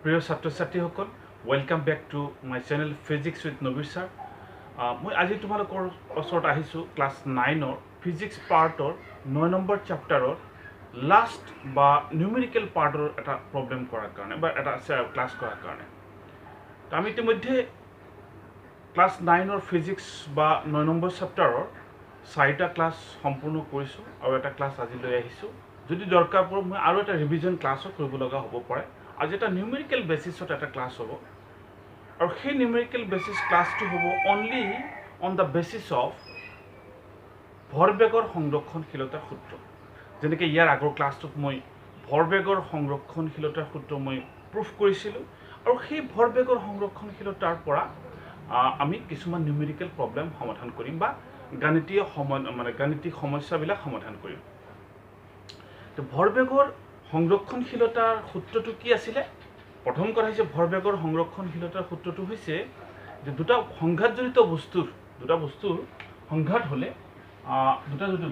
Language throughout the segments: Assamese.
প্ৰিয় ছাত্ৰ-ছাত্ৰীসকল, welcome back to my channel physics with নবীৰ ছাৰ। মই আজি তোমালোকৰ ওচৰত আহিছোঁ ক্লাছ 9ৰ ফিজিক্স পাৰ্টৰ 9 নম্বৰ চেপ্টাৰৰ লাষ্ট বা নিউমেৰিকেল পাৰ্টৰ এটা প্ৰব্লেম কৰাৰ কাৰণে বা এটা ক্লাছ কৰাৰ কাৰণে। তো আমি ইতিমধ্যে ক্লাছ 9ৰ ফিজিক্স বা 9 নম্বৰ চেপ্টাৰৰ 4টা ক্লাছ সম্পূৰ্ণ কৰিছোঁ আৰু এটা ক্লাছ আজি লৈ আহিছোঁ। যদি দৰকাৰ পৰে মই আৰু এটা ৰিভিজন ক্লাছো কৰিব লগা হ'ব পাৰে। আজি এটা নিউমেৰিকেল বেচিছত এটা ক্লাছ হ'ব আৰু সেই নিউমেৰিকেল বেচিছ ক্লাছটো হ'ব only on the basis of ভৰবেগৰ সংৰক্ষণশীলতাৰ সূত্ৰ। যেনেকৈ ইয়াৰ আগৰ ক্লাছটোত মই ভৰবেগৰ সংৰক্ষণশীলতাৰ সূত্ৰ মই প্ৰুফ কৰিছিলোঁ আৰু সেই ভৰবেগৰ সংৰক্ষণশীলতাৰ পৰা আমি কিছুমান নিউমেৰিকেল প্ৰব্লেম সমাধান কৰিম বা গাণিতিক সমস্যাবিলাক সমাধান কৰিম। তো ভৰবেগৰ সংৰক্ষণশীলতাৰ সূত্ৰটো কি আছিলে? প্ৰথম কথা হৈছে ভৰবেগৰ সংৰক্ষণশীলতাৰ সূত্ৰটো হৈছে যে দুটা সংঘাতজনিত বস্তুৰ সংঘাত হ'লে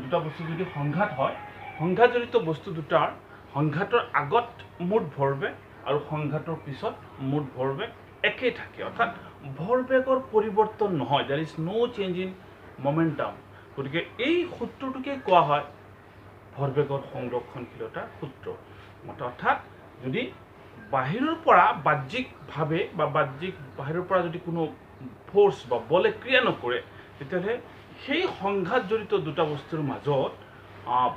দুটা বস্তু যদি সংঘাত হয়, সংঘাতজনিত বস্তু দুটাৰ সংঘাতৰ আগত মুঠ ভৰবেগ আৰু সংঘাতৰ পিছত মুঠ ভৰবেগ একেই থাকে, অৰ্থাৎ ভৰবেগৰ পৰিৱৰ্তন নহয়, there is no' change in momentum. গতিকে এই সূত্ৰটোকে কোৱা হয় ভৰবেগৰ সংৰক্ষণশীলতাৰ সূত্ৰ। অৰ্থাৎ যদি বাহিৰৰ পৰা বাহ্যিকভাৱে বা বাহিৰৰ পৰা যদি কোনো ফ'ৰ্চ বা বলে ক্ৰিয়া নকৰে, তেতিয়াহ'লে সেই সংঘাতজনিত দুটা বস্তুৰ মাজত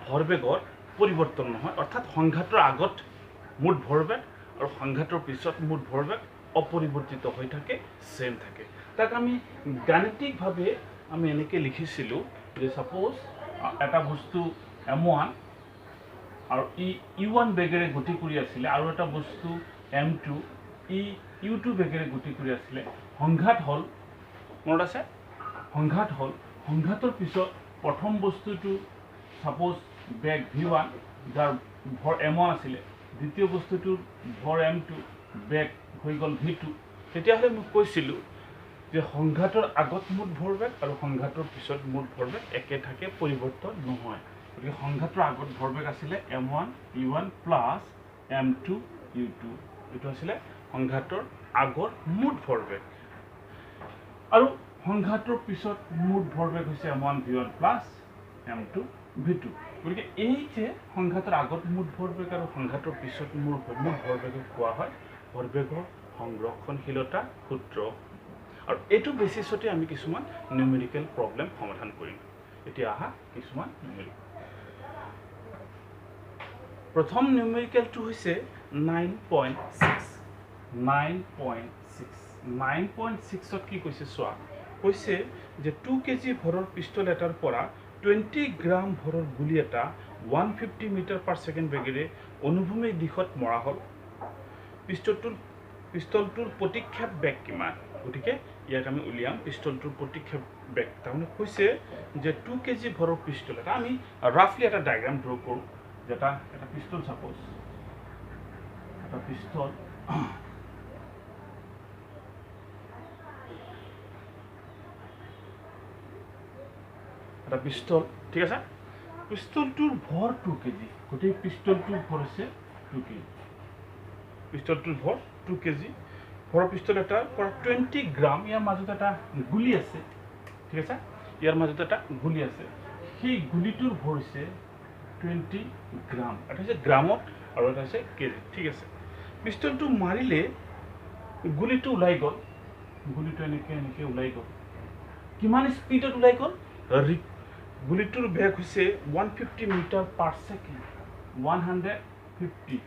ভৰবেগৰ পৰিৱৰ্তন নহয়, অৰ্থাৎ সংঘাতৰ আগত মুঠ ভৰবেগ আৰু সংঘাতৰ পিছত মুঠ ভৰবেগ অপৰিৱৰ্তিত হৈ থাকে, চেম থাকে। তাক আমি গাণিতিকভাৱে আমি এনেকৈ লিখিছিলোঁ যে ছাপ'জ এটা বস্তু M1 আৰু U1 বেগেৰে গতি কৰি আছিলে আৰু এটা বস্তু M2 U2 বেগেৰে গতি কৰি আছিলে। সংঘাত হ'ল, মনত আছে? সংঘাতৰ পিছত প্ৰথম বস্তুটো ছাপ'জ বেগ V1 যাৰ ভৰ M1 আছিলে, দ্বিতীয় বস্তুটোৰ ভৰ M2 বেগ হৈ গ'ল V2। তেতিয়াহ'লে মই কৈছিলোঁ যে সংঘাতৰ আগত মুঠ ভৰবেগ আৰু সংঘাতৰ পিছত মুঠ ভৰবেগ একে থাকে, পৰিৱৰ্তন নহয়। গতিকে সংঘাতৰ আগত ভৰবেগ আছিলে M1 U1 plus M2 U2। এইটো আছিলে সংঘাতৰ আগৰ মুঠ ভৰবেগ আৰু সংঘাতৰ পিছত মুঠ ভৰবেগ হৈছে M1 V1 plus M2 V2। গতিকে এই যে সংঘাতৰ আগত মুঠ ভৰবেগ আৰু সংঘাতৰ পিছত মুঠ ভৰবেগক কোৱা হয় ভৰবেগৰ সংৰক্ষণশীলতাৰ সূত্ৰ। আৰু এইটো বেচিছতে আমি কিছুমান নিউমেৰিকেল প্ৰব্লেম সমাধান কৰিম। এতিয়া আহা কিছুমান নিউমেৰিকেল। প্ৰথম নিউমেৰিকেলটো হৈছে 9.6। 9.6ত কি কৈছে চোৱা, কৈছে যে 2 kg ভৰৰ পিষ্টল এটাৰ পৰা 20 গ্ৰাম ভৰৰ গুলি এটা 150 মিটাৰ পাৰ ছেকেণ্ড বেগেৰে অনুভূমিক দিশত মৰা হ'ল। পিষ্টলটোৰ প্ৰতিক্ষেপ বেগ কিমান? গতিকে ইয়াক আমি উলিয়াম পিষ্টলটোৰ প্ৰতিক্ষেপ বেগ। তাৰমানে কৈছে যে 2 kg ভৰৰ পিষ্টল এটা, আমি ৰাফলি এটা ডায়েগ্ৰাম ড্ৰ কৰোঁ যে এটা পিষ্টল, ছাপ'জ এটা পিষ্টল ঠিক আছে। পিষ্টলটোৰ ভৰ 2 kg, গোটেই পিষ্টলটোৰ ভৰ হৈছে 2 kg। পিষ্টলটোৰ ভৰ 2 kg ভৰ পিষ্টল এটাৰ পৰা 20 গ্ৰাম, ইয়াৰ মাজত এটা গুলি আছে, ঠিক আছে, ইয়াৰ মাজত এটা গুলি আছে। সেই গুলিটোৰ ভৰ হৈছে 20 গ্ৰাম। এটা হৈছে গ্ৰামত আৰু এটা হৈছে কেজি, ঠিক আছে। পিষ্টলটো মাৰিলে গুলিটো ওলাই গ'ল, গুলিটো এনেকৈ ওলাই গ'ল। কিমান স্পীডত ওলাই গ'ল? গুলিটোৰ বেগ হৈছে 150 metre per second. 150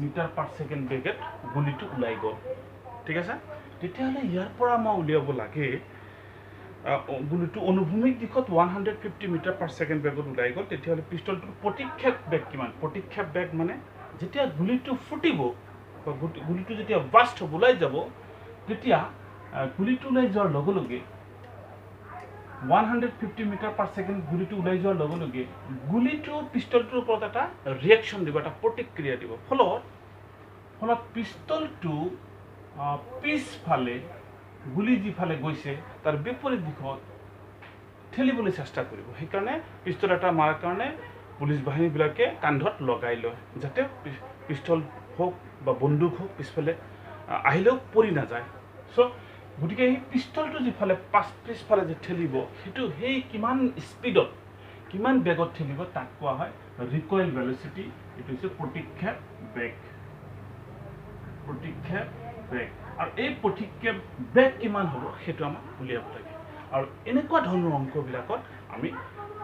metre per second বেগত গুলিটো ওলাই গ'ল, ঠিক আছে। তেতিয়াহ'লে ইয়াৰ পৰা মই উলিয়াব লাগে গুলিটো অনুভূমিক দিশত 150 মিটাৰ পাৰ ছেকেণ্ড বেগত ওলাই গ'ল। তেতিয়াহ'লে পিষ্টলটোৰ প্ৰতিক্ষেপ বেগ কিমান? প্ৰতিক্ষেপ বেগ মানে যেতিয়া গুলিটো ফুটিব বা গুলিটো যেতিয়া বাষ্ট হ'ব, ওলাই যাব, তেতিয়া গুলিটো ওলাই যোৱাৰ লগে লগে 150 মিটাৰ পাৰ ছেকেণ্ড গুলিটো ওলাই যোৱাৰ লগে লগে গুলিটো পিষ্টলটোৰ ওপৰত এটা ৰিয়েকশ্যন দিব, এটা প্ৰতিক্ৰিয়া দিব। ফলত পিষ্টলটো পিছফালে গুলি যিফালে গৈছে তাৰ বিপৰীত দিশত ঠেলিবলৈ চেষ্টা কৰিব। সেইকাৰণে পিষ্টল এটা মাৰাৰ কাৰণে পুলিচ বাহিনীবিলাকে কান্ধত লগাই লয়, যাতে পিষ্টল হওক বা বন্দুক হওক পিছফালে আহিলেও পৰি নাযায় চ' গতিকে এই পিষ্টলটো যিফালে পিছফালে যে ঠেলিব সেইটো সেই কিমান স্পীডত কিমান বেগত ঠেলিব তাক কোৱা হয় ৰিকইল ভেলোচিটি এইটো হৈছে প্ৰতিক্ষেপ বেগ আৰু এই প্ৰতিক্ষেপ বেগ কিমান হ'ব সেইটো আমাক উলিয়াব লাগে আৰু এনেকুৱা ধৰণৰ অংকবিলাকত আমি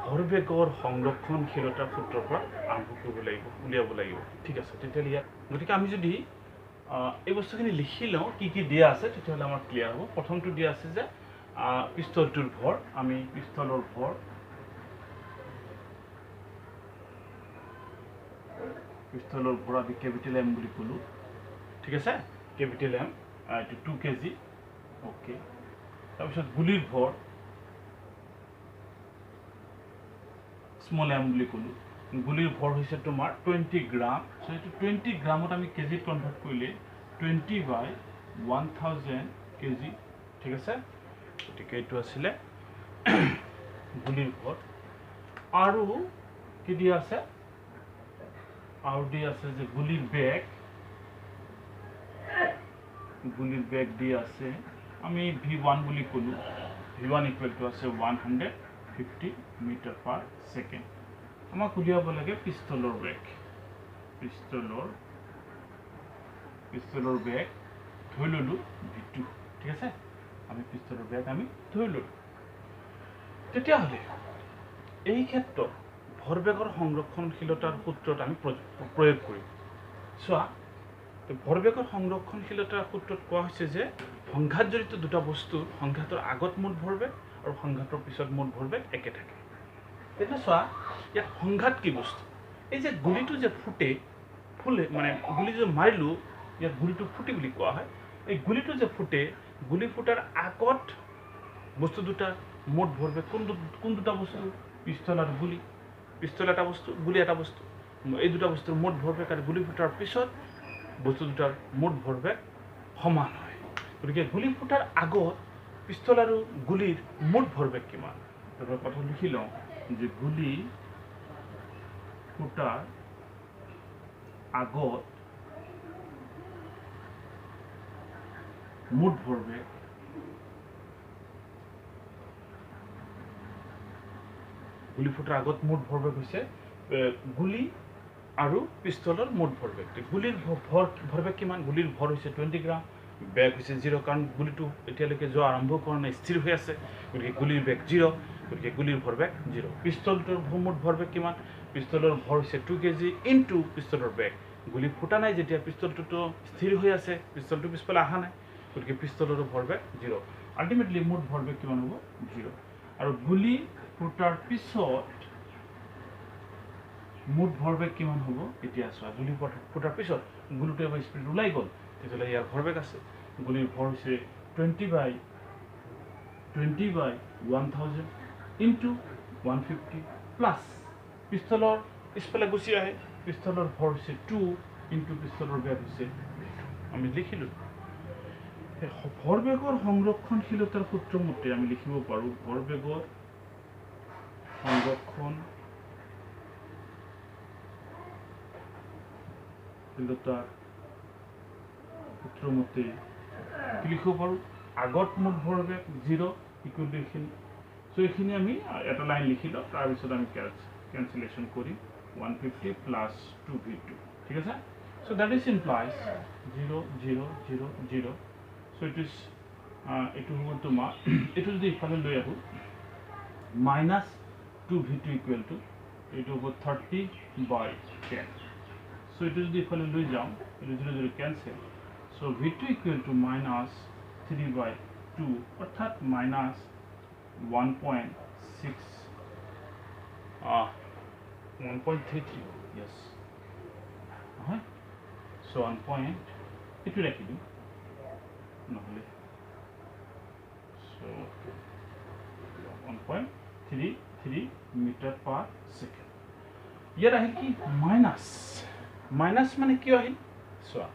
ভৰবেগৰ সংৰক্ষণশীলতাৰ সূত্ৰৰ পৰা আৰম্ভ কৰিব লাগিব উলিয়াব লাগিব ঠিক আছে তেতিয়াহ'লে ইয়াত গতিকে আমি যদি এই বস্তুখিনি লিখি লওঁ কি কি দিয়া আছে তেতিয়াহ'লে আমাৰ ক্লিয়াৰ হ'ব প্ৰথমটো দিয়া আছে যে পিষ্টলটোৰ ভৰ আমি পিষ্টলৰ ভৰ আমি কেপিটেল এম বুলি ক'লোঁ ঠিক আছে কেপিটেল এম এইটো 2 kg অ'কে তাৰপিছত গুলিৰ ভৰ স্মল এম বুলি ক'লোঁ গুলিৰ ভৰ হৈছে তোমাৰ 20 গ্ৰাম চ' এইটো 20 গ্ৰামত আমি কেজিত কনভাৰ্ট কৰিলে 20/1000 kg ঠিক আছে গতিকে এইটো আছিলে গুলিৰ ভৰ আৰু কি দিয়া আছে যে গুলিৰ বেগ দিয়া আছে আমি V1 বুলি ক'লোঁ V1 ইকুৱেল টু আছে 150 মিটাৰ পাৰ ছেকেণ্ড আমাক উলিয়াব লাগে পিষ্টলৰ বেগ ধৰি ল'লোঁ V2 ঠিক আছে আমি পিষ্টলৰ বেগ আমি ধৰি ল'লোঁ তেতিয়াহ'লে এই ক্ষেত্ৰত ভৰবেগৰ সংৰক্ষণশীলতাৰ সূত্ৰত আমি প্ৰয়োগ কৰিম চোৱা ভৰবেগৰ সংৰক্ষণশীলতাৰ সূত্ৰত কোৱা হৈছে যে সংঘাত জড়িত দুটা বস্তুৰ সংঘাতৰ আগত মুঠ ভৰবেগ আৰু সংঘাতৰ পিছত মুঠ ভৰবেগ একে থাকে তেতিয়া চোৱা ইয়াত সংঘাত কি বস্তু এই যে গুলিটো যে ফুলে মানে গুলি যে মাৰিলোঁ ইয়াত গুলিটো ফুটি বুলি কোৱা হয় এই গুলিটো যে ফুটে গুলি ফুটাৰ আগত বস্তু দুটাৰ মুঠ ভৰবেগ কোন দুটা বস্তু পিষ্টল আৰু গুলি পিষ্টল এটা বস্তু গুলি এটা বস্তু এই দুটা বস্তুৰ মুঠ ভৰবেগ আৰু গুলি ফুটাৰ পিছত বস্তু দুটাৰ মুঠ ভৰবেগ সমান হয় গতিকে গুলি ফুটাৰ আগত পিষ্টল আৰু গুলিৰ মুঠ ভৰবেগ কিমান তাৰপৰা কথা লিখি লওঁ যে গুলি ফুটাৰ আগত মুঠ ভৰবেগ গুলি ফুটাৰ আগত মুঠ ভৰবেগ হৈছে গুলি আৰু পিষ্টলৰ মুঠ ভৰবেগ গুলিৰ ভৰবেগ কিমান গুলিৰ ভৰ হৈছে 20 গ্ৰাম বেগ হৈছে 0 কাৰণ গুলিটো এতিয়ালৈকে যোৱা আৰম্ভ কৰা নাই স্থিৰ হৈ আছে গতিকে গুলিৰ বেগ 0 গতিকে গুলিৰ ভৰবেগ 0 পিষ্টলটোৰ মুঠ ভৰবেগ কিমান পিষ্টলৰ ভৰ হৈছে 2 kg ইনটু পিষ্টলৰ বেগ গুলি ফুটা নাই যেতিয়া পিষ্টলটোতো স্থিৰ হৈ আছে পিষ্টলটো পিছফালে অহা নাই গতিকে পিষ্টলৰ ভৰবেগ 0 আল্টিমেটলি মুঠ ভৰবেগ কিমান হ'ব 0 আৰু গুলি ফুটাৰ পিছত মুঠ ভৰবেগ কিমান হ'ব এতিয়া চোৱা গুলি ফুটাৰ পিছত গুলিটো এবাৰ স্পীড ওলাই গ'ল তেতিয়াহ'লে ইয়াৰ ভৰবেগ আছে গুলিৰ ভৰ হৈছে 20/1000 ইনটু 150 প্লাছ পিষ্টলৰ পিছফালে গুচি আহে পিষ্টলৰ ভৰ হৈছে 2 ইনটু পিষ্টলৰ বেগ হৈছে আমি লিখিলোঁ ভৰবেগৰ সংৰক্ষণশীলতাৰ সূত্ৰ মতে আমি লিখিব পাৰোঁ ভৰবেগৰ সংৰক্ষণশীলতাৰ সূত্ৰ মতে কি লিখিব পাৰোঁ আগত মুঠ ভৰবেগ 0 ইকুৱেল টু এইখিনি চ' এইখিনি আমি এটা লাইন লিখিলোঁ তাৰপিছত আমি কেনচেলেশ্যন কৰিম 150 প্লাছ 2v2 ঠিক আছে চ' দ্যাট ইজ ইমপ্লাইজ 0 0 0 0 চ' এইটো হ'ব তোমাৰ এইটো যদি ইফালে লৈ আহোঁ মাইনাছ 2v2 ইকুৱেল টু এইটো হ'ব 30/10 চ' এইটো যদি ইফালে লৈ যাওঁ এইটো 0 0 cancel so' v2 equal to minus 3/2 অৰ্থাৎ মাইনাছ 1.33 yes নহয় চ' 1. এইটো ৰাখি দিওঁ নহ'লে চ' 1.33 মিটাৰ পাৰ ছেকেণ্ড ইয়াত আহিল কি মাইনাছ মানে কিয় আহিল চোৱা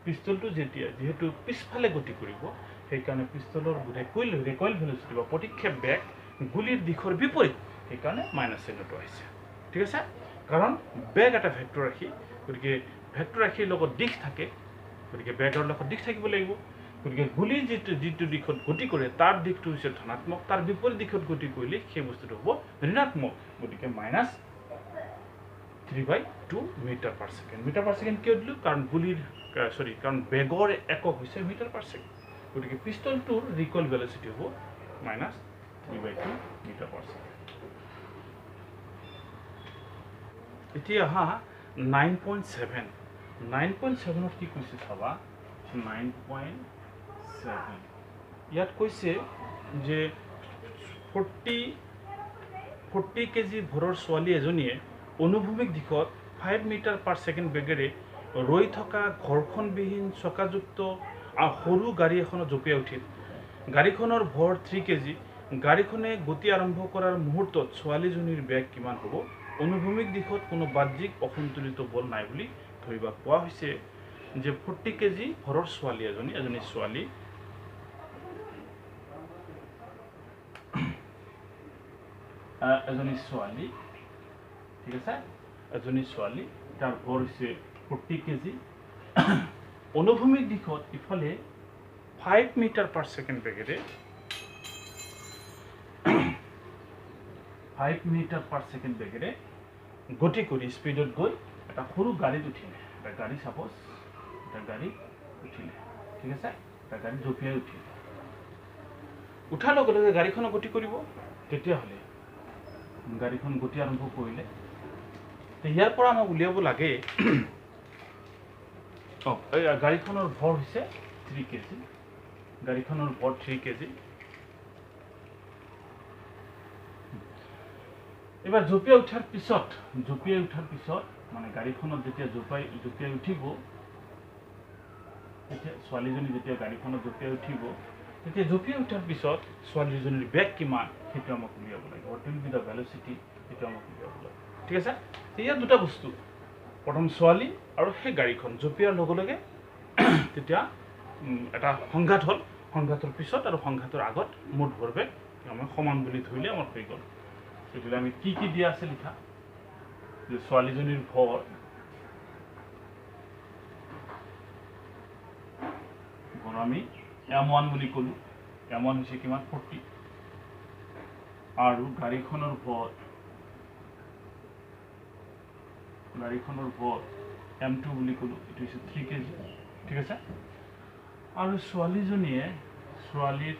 পিষ্টলটো যিহেতু পিছফালে গতি কৰিব সেইকাৰণে পিষ্টলৰ ৰেকইল ভেলোচিটি বা প্ৰতিক্ষেপ বেগ গুলিৰ দিশৰ বিপৰীত সেইকাৰণে মাইনাছ চিহ্নটো আহিছে ঠিক আছে কাৰণ বেগ এটা ভেক্টৰ ৰাখি গতিকে ভেক্টৰ ৰাশিৰ লগত দিশ থাকে গতিকে বেগৰ লগত দিশ থাকিব লাগিব গতিকে গুলি যিটো দিশত গতি কৰে তাৰ দিশটো হৈছে ধনাত্মক তাৰ বিপৰীত দিশত গতি কৰিলে সেই বস্তুটো হ'ব ঋণাত্মক গতিকে মাইনাছ 3/2 মিটাৰ পাৰ ছেকেণ্ড কিয় দিলোঁ কাৰণ কাৰণ বেগৰ একক হৈছে মিটাৰ পাৰ ছেকেণ্ড গতিকে পিষ্টলটোৰ ৰিকইল ভেলচিটি হ'ব মাইনাছ 3/2 মিটাৰ পাৰ ছেকেণ্ড এতিয়া আহা 9.7 কি কৈছে চাবা 9.7 ইয়াত কৈছে যে 40 কেজি ভৰৰ ছোৱালী এজনীয়ে অনুভূমিক দিশত 5 মিটাৰ পাৰ ছেকেণ্ড বেগেৰে ৰৈ থকা ঘৰ্ষণবিহীন চকাযুক্ত সৰু গাড়ী এখনত জঁপিয়াই উঠিল গাড়ীখনৰ ভৰ 3 কেজি গাড়ীখনে গতি আৰম্ভ কৰাৰ মুহূৰ্তত ছোৱালীজনীৰ বেগ কিমান হ'ব অনুভূমিক দিশত কোনো বাহ্যিক অসন্তুলিত বল নাই বুলি ধৰিবা কোৱা হৈছে যে 40 কেজি ভৰৰ ছোৱালী এজনী ছোৱালী ঠিক আছে এজনী ছোৱালী তাৰ ভৰ হৈছে 40 কেজি অনুভূমিক দিশত ইফালে 5 মিটাৰ পাৰ ছেকেণ্ড বেগেৰে 5 মিটাৰ পাৰ ছেকেণ্ড বেগেৰে গতি কৰি স্পীডত গৈ এটা সৰু গাড়ীত উঠিলে এটা গাড়ী চাপ'জ এটা গাড়ী উঠিলে ঠিক আছে এটা গাড়ী জঁপিয়াই উঠিলে উঠাৰ লগে লগে গাড়ীখনে গতি কৰিব তেতিয়াহ'লে গাড়ীখন গতি আৰম্ভ কৰিলে ইয়াৰ পৰা আমাক উলিয়াব লাগে গাড়ীখনৰ ভৰ হৈছে 3 কেজি গাড়ীখনৰ ভৰ 3 কেজি এবাৰ জঁপিয়াই উঠাৰ পিছত মানে গাড়ীখনত যেতিয়া জঁপিয়াই উঠিব তেতিয়া ছোৱালীজনী যেতিয়া গাড়ীখনত জঁপিয়াই উঠিব তেতিয়া জঁপিয়াই উঠাৰ পিছত ছোৱালীজনীৰ বেগ কিমান সেইটো আমাক উলিয়াব লাগে what will be the velocity সেইটো আমাক উলিয়াব লাগে ঠিক আছে ইয়াত দুটা বস্তু প্ৰথম ছোৱালী আৰু সেই গাড়ীখন জঁপিয়াৰ লগে লগে তেতিয়া এটা সংঘাত হ'ল সংঘাতৰ পিছত আৰু সংঘাতৰ আগত মুঠ ভৰবেগ আমি সমান বুলি ধৰিলে আমাৰ হৈ গ'ল তেতিয়া আমি কি দিয়া আছে লিখা যে ছোৱালীজনীৰ ভৰ আমি M1 বুলি ক'লোঁ M1 হৈছে কিমান 40 আৰু গাড়ীখনৰ ভৰ M2 বুলি ক'লোঁ এইটো হৈছে 3 কেজি ঠিক আছে আৰু ছোৱালীৰ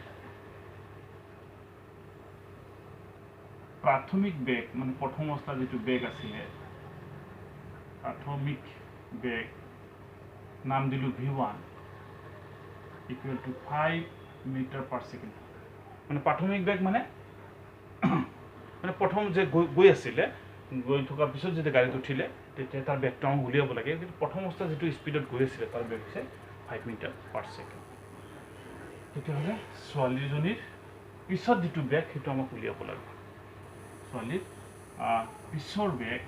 প্ৰাথমিক বেগ মানে প্ৰথম অৱস্থাৰ যিটো বেগ আছিলে প্ৰাথমিক বেগ নাম দিলোঁ V1 equal to 5 metre per second মানে প্ৰাথমিক বেগ মানে প্ৰথম যে গৈ আছিলে গৈ থকাৰ পিছত যেতিয়া গাড়ীত উঠিলে তেতিয়া তাৰ বেগটো আমাক উলিয়াব লাগে কিন্তু প্ৰথম অৱস্থাত যিটো স্পীডত গৈ আছিলে তাৰ বেগ হৈছে 5 মিটাৰ পাৰ ছেকেণ্ড তেতিয়াহ'লে ছোৱালীজনীৰ পিছত যিটো বেগ সেইটো আমাক উলিয়াব লাগে ছোৱালীৰ পিছৰ বেগ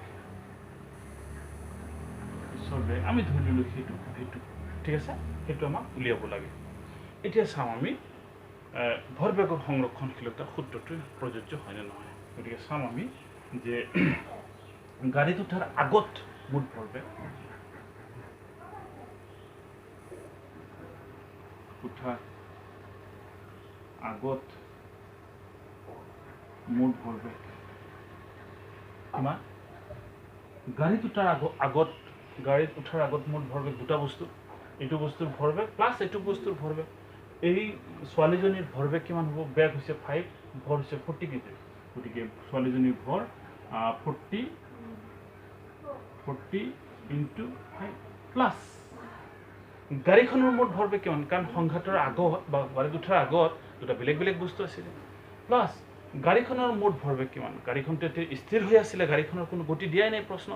আমি ধৰি ললোঁ সেইটো ঠিক আছে সেইটো আমাক উলিয়াব লাগে এতিয়া চাওঁ আমি ভৰবেগৰ সংৰক্ষণশীলতাৰ সূত্ৰটো প্ৰযোজ্য হয়নে নহয় গতিকে চাম আমি যে গাড়ীত উঠাৰ আগত মুঠ ভৰবেগ উঠাৰ আগত মুঠ ভৰবেগ কিমান গাড়ীত উঠাৰ আগত মুঠ ভৰবেগ দুটা বস্তু এইটো বস্তুৰ ভৰবেগ প্লাছ এইটো বস্তুৰ ভৰবেগ এই ছোৱালীজনীৰ ভৰবেগ কিমান হ'ব বেগ হৈছে 5 ভৰ হৈছে 40 কেজি গতিকে ছোৱালীজনীৰ ভৰ 40 into 5 প্লাছ গাড়ীখনৰ মুঠ ভৰবেগ কিমান কাৰণ সংঘাতৰ আগত বা গাড়ীত উঠাৰ আগত দুটা বেলেগ বস্তু আছিলে প্লাছ গাড়ীখনৰ মুঠ ভৰবেগ কিমান গাড়ীখনটো স্থিৰ হৈ আছিলে গাড়ীখনৰ কোনো গতি দিয়াই নাই প্ৰশ্ন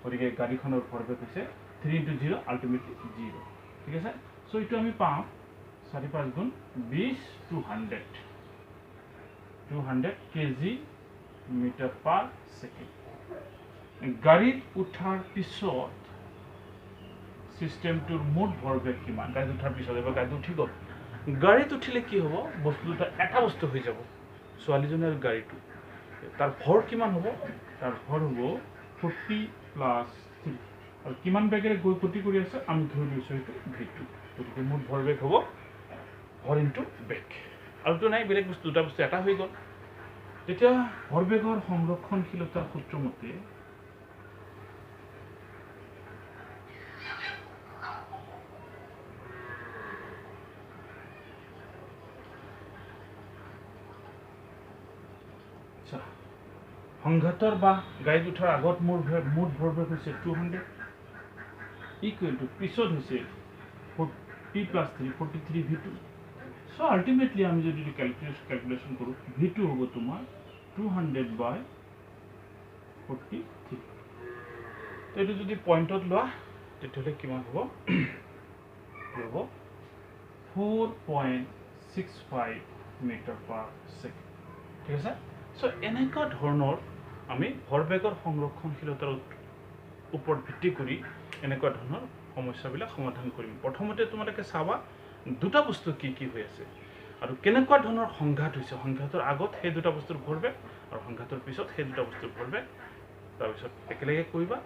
গতিকে গাড়ীখনৰ ভৰবেগ হৈছে 3 into 0 আল্টিমেটলি 0 ঠিক আছে সো এইটো আমি পাম 4 গুণ 20 200 কেজি মিটাৰ পাৰ ছেকেণ্ড গাড়ীত উঠাৰ পিছত সিস্টেমটোৰ মুঠ ভৰবেগ কিমান গাড়ীত উঠাৰ পিছত এবাৰ গাড়ীত উঠি গ'ল গাড়ীত উঠিলে কি হ'ব বস্তু দুটা এটা বস্তু হৈ যাব ছোৱালীজনী আৰু গাড়ীটো তাৰ ভৰ কিমান হ'ব তাৰ ভৰ হ'ব 40 + 3 আৰু কিমান বেগেৰে গতি কৰি আছে আমি ধৰি লৈছোঁ এইটো v2 গতিকে মুঠ ভৰবেগ হ'ব ভৰ ইনটু বেগ আৰুতো নাই বেলেগ বস্তু দুটা বস্তু এটা হৈ গ'ল তেতিয়া ভৰবেগৰ সংৰক্ষণশীলতাৰ সূত্ৰ মতে সংঘাতৰ বা গাড়ীত উঠাৰ আগত মুঠ ভৰবেগ হৈছে 200 ইকুৱেল টু পিছত হৈছে 40 + 3 43 v2 সো আলটিমেটলি আমি যদি ক্যালকুলেশন কৰো v2 হ'ব তোমাৰ 200/43 তো এটো যদি পয়েন্টত লোৱা তেতিয়ালে কিমান হ'ব হ'ব 4.65 মিটাৰ/সেকেন্ড ঠিক আছে সো এনেকা ধৰণৰ আমি ভৰবেগৰ সংৰক্ষণশীলতাৰ ওপৰত ভিত্তি কৰি এনেকা ধৰণৰ সমস্যাবিলাক সমাধান কৰিম প্ৰথমতে তোমালোকে চাবা দুটা বস্তু কি কি হৈ আছে আৰু কেনেকুৱা ধৰণৰ সংঘাত হৈছে সংঘাতৰ আগত সেই দুটা বস্তুৰ ভৰবেগ আৰু সংঘাতৰ পিছত সেই দুটা বস্তুৰ ভৰবেগ তাৰ পিছত একেলগে কৰিবা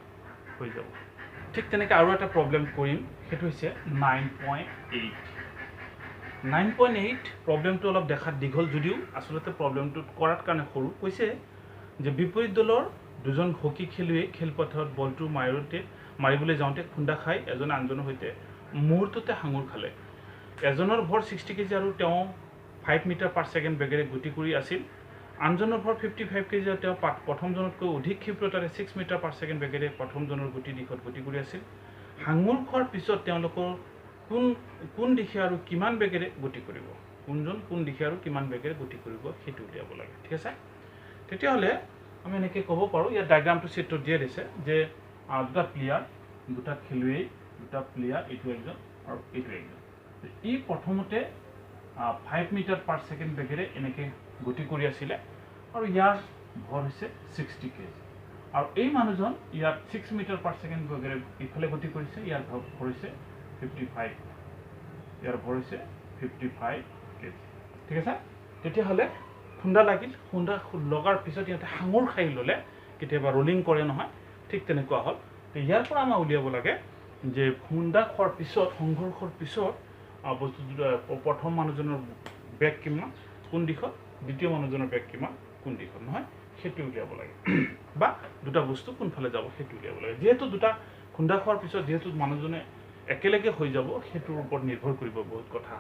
হৈ যাব ঠিক তেনেকৈ আৰু এটা প্ৰবলেম কৰিম সেইটো হৈছে 9.8 প্ৰবলেমটো অলপ দেখাত দীঘল যদিও আসলতে প্ৰবলেমটো কৰাৰ কাৰণে সৰু কৈছে যে বিপৰীত দলৰ দুজন হকি খেলুৱৈ খেলপথাৰত বলটো মাৰিবলৈ যাওঁতে খুন্দা খাই এজন আনজনৰ সৈতে মুহূৰ্ততে হাঙুৰ খালে এজনৰ ভৰ 60 কেজি আৰু তেওঁ 5 মিটাৰ/সেকেন্ড বেগেৰে গতি কৰি আছিল আনজনৰ ভৰ 55 কেজি আৰু তেওঁ প্ৰথমজনতকৈ অধিক ক্ষিপ্ৰতাৰে 6 মিটাৰ/সেকেন্ড বেগেৰে প্ৰথমজনৰ গতি দিশত গতি কৰি আছিল হাঙুৰ খোৱাৰ পিছত তেওঁলোকৰ কোন দিশে আৰু কিমান বেগেৰে গতি কৰিব কোনজন কোন দিশে আৰু কিমান বেগেৰে গতি কৰিব সেইটো উলিয়াব লাগে ঠিক আছে তেতিয়াহলে আমি এনেকৈ ক'ব পাৰো ইয়াৰ ডায়াগ্ৰামটো চিত্ৰত দিয়া দিছে যে দুটা প্লেয়াৰ দুটা খেলুৱৈ দুটা প্লেয়াৰ এইটো একজন আৰু এইটো একজন ই প্ৰথমতে 5 মিটাৰ/সেকেন্ড বেগেৰে এনেকৈ গতি কৰি আছিল আৰু ইয়াৰ ভৰ হৈছে 60 কেজি আৰু এই মানুহজন ইয়াত 6 মিটাৰ/সেকেন্ড বেগেৰে ইফালে গতি কৰিছে ইয়াৰ ভৰ হৈছে 55 ইয়াৰ ভৰ হৈছে 55 কেজি ঠিক আছে তেতিয়াহলে খুন্দা লাগিল খুন্দা লগাৰ পিছত ইয়াতে হাঙুৰ খাই ললে কেতিয়াবা ৰোলিং কৰে নহয় ঠিক তেনেকুৱা হ'ল তো ইয়াৰ পৰা আমাৰ উলিয়াব লাগে যে খুন্দা খোৱাৰ পিছত সংঘৰ্ষৰ পিছত বস্তু প্ৰথম মানুহজনৰ বেগ কিমান কোন দিশত দ্বিতীয় মানুহজনৰ বেগ কিমান কোন দিশত নহয় সেইটো উলিয়াব লাগে বা দুটা বস্তু কোনফালে যাব সেইটো উলিয়াব লাগে যেহেতু দুটা খুন্দা খোৱাৰ পিছত যেহেতু মানুহজনে একেলগে হৈ যাব সেইটোৰ ওপৰত নিৰ্ভৰ কৰিব বহুত কথা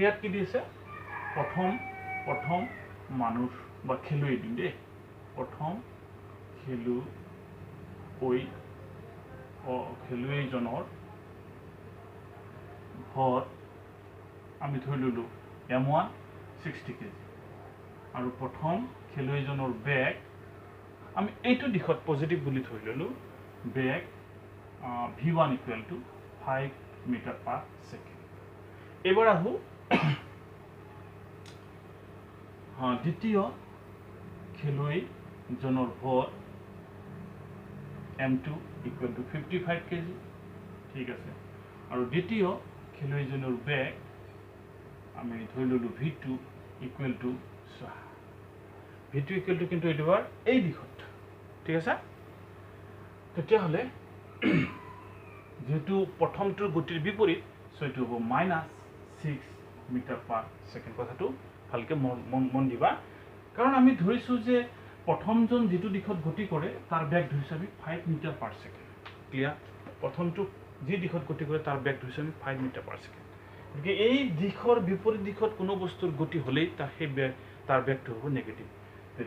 ইয়াত কি দিছে প্ৰথম মানুহ বা খেলুৱৈ দিন দেই প্ৰথম খেলুৱৈজনৰ ভৰ আমি ধৰি ললো m1 60 কেজি আৰু প্ৰথম খেলুৱৈজনৰ বেগ আমি এইটো দিশত পজিটিভ বুলি ধৰি ললো বেগ v1 ইকুৱেল টু 5 মিটাৰ/সেকেন্ড এবাৰ আহো দ্বিতীয় খেলুৱৈজনৰ ভৰ m2 ইকুৱেল টু 55 কেজি ঠিক আছে আৰু দ্বিতীয় খেলুৱৈজনৰ বেগ আমি ধৰি ললো v2 ইকুৱেল টু কিন্তু এবাৰ এই দিশত ঠিক আছে তেতিয়াহলে যেহেতু প্ৰথমটোৰ গতিৰ বিপৰীত সো এটো হ'ব -6 মিটাৰ/সেকেন্ড কথাটো ভালকে মন দিবা কাৰণ আমি ধৰিছো যে প্ৰথমজন যেটো দিশত গতি কৰে তাৰ বেগ ধৰিছো আমি 5 মিটাৰ/সেকেন্ড ক্লিয়াৰ প্ৰথমটো যে দিশত গতি কৰে তাৰ বেগ ধৰিছো আমি 5 মিটাৰ/সেকেন্ড গতিকে এই দিশৰ বিপৰীত দিশত কোনো বস্তুৰ গতি হলেই তাৰ বেগটো হ'ব নেগেটিভ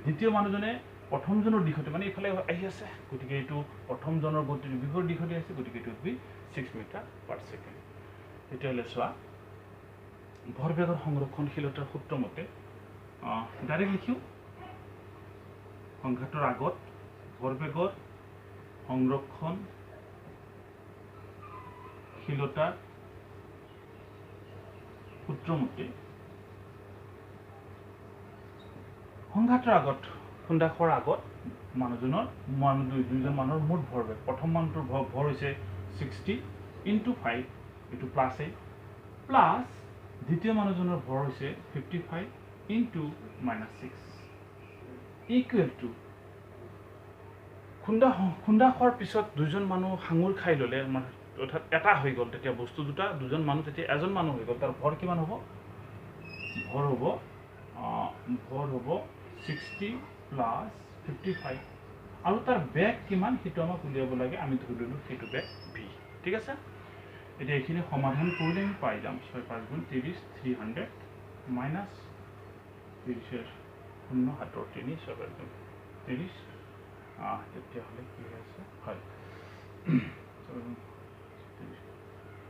দ্বিতীয় মানুহজনে প্ৰথমজনৰ দিশতে মানে ইফালে আহি আছে গতিকে এইটো প্ৰথমজনৰ গতিৰ বিপৰীত দিশতে আছে গতিকে এইটো হ'ব 6 মিটাৰ/সেকেন্ড তেতিয়ালে চোৱা ভৰবেগৰ সংৰক্ষণশীলতাৰ সূত্ৰ মতে ডাইৰেক্ট লিখিও সংঘাতৰ আগত ভৰবেগৰ সংৰক্ষণশীলতাৰ সূত্ৰ মতে সংঘাতৰ আগত খুন্দা খোৱাৰ আগত দুইজন মানুহৰ মুঠ ভৰবেগ প্ৰথম মানুহটোৰ ভৰ হৈছে 60 * 5 এটো প্লাস a প্লাস দ্বিতীয় মানুহজনৰ ভৰ হৈছে 55 * -6 ইকুৱেল টু খুন্দা খোৱাৰ পিছত দুজন মানুহ সাঙুৰ খাই ল'লে আমাৰ অৰ্থাৎ এটা হৈ গ'ল তেতিয়া বস্তু দুটা দুজন মানুহ তেতিয়া এজন মানুহ হৈ গ'ল তাৰ ভৰ কিমান হ'ব ভৰ হ'ব 60 প্লাছ 55 আৰু তাৰ বেগ কিমান সেইটো আমাক উলিয়াব লাগে আমি ধৰি ল'লোঁ সেইটো বেগ ভি ঠিক আছে এতিয়া এইখিনি সমাধান কৰিলে আমি পাই যাম 6 5 গুণ 30 300 মাইনাছ 30 0 7 3 7 30 তেতিয়াহ'লে কি আছে হয়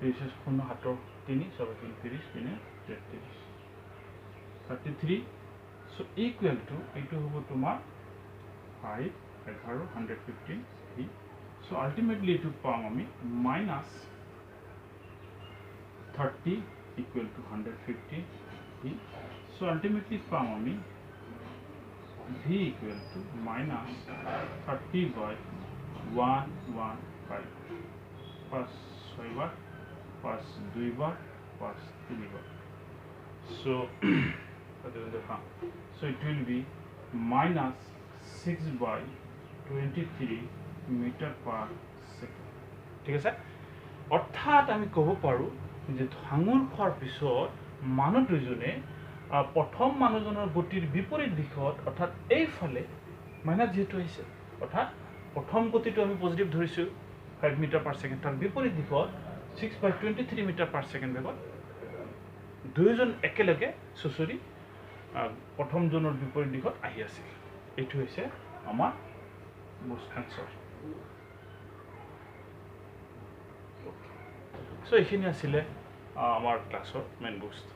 30 0 7 3 7 30 33 33 so equal to এইটো হ'ব তোমাৰ 5 11 115 ভি so ultimately এইটো পাম আমি minus 30 equal to 150 V so ultimately পাম আমি v equal to minus 30 by 115 plus 6 bar plus 2 bar plus 3 bar so so it will be minus 6 by 23 meter per second ঠিক আছে অৰ্থাৎ আমি ক'ব পাৰোঁ যে ভাঙুৰ খোৱাৰ পিছত মানুহ দুজনে প্ৰথম মানুহজনৰ গতিৰ বিপৰীত দিশত অৰ্থাৎ এইফালে মাইনাছ যেহেতু আহিছে অৰ্থাৎ প্ৰথম গতিটো আমি পজিটিভ ধৰিছোঁ 5 মিটাৰ পাৰ ছেকেণ্ড তাৰ বিপৰীত দিশত 6 by 23 মিটাৰ পাৰ ছেকেণ্ড বেগত দুয়োজন একেলগে চুচৰি প্ৰথমজনৰ বিপৰীত দিশত আহি আছিল এইটো হৈছে আমাৰ আনসাৰ সো এইখিনি আছিলে আমাৰ ক্লাছৰ মেইন বস্তু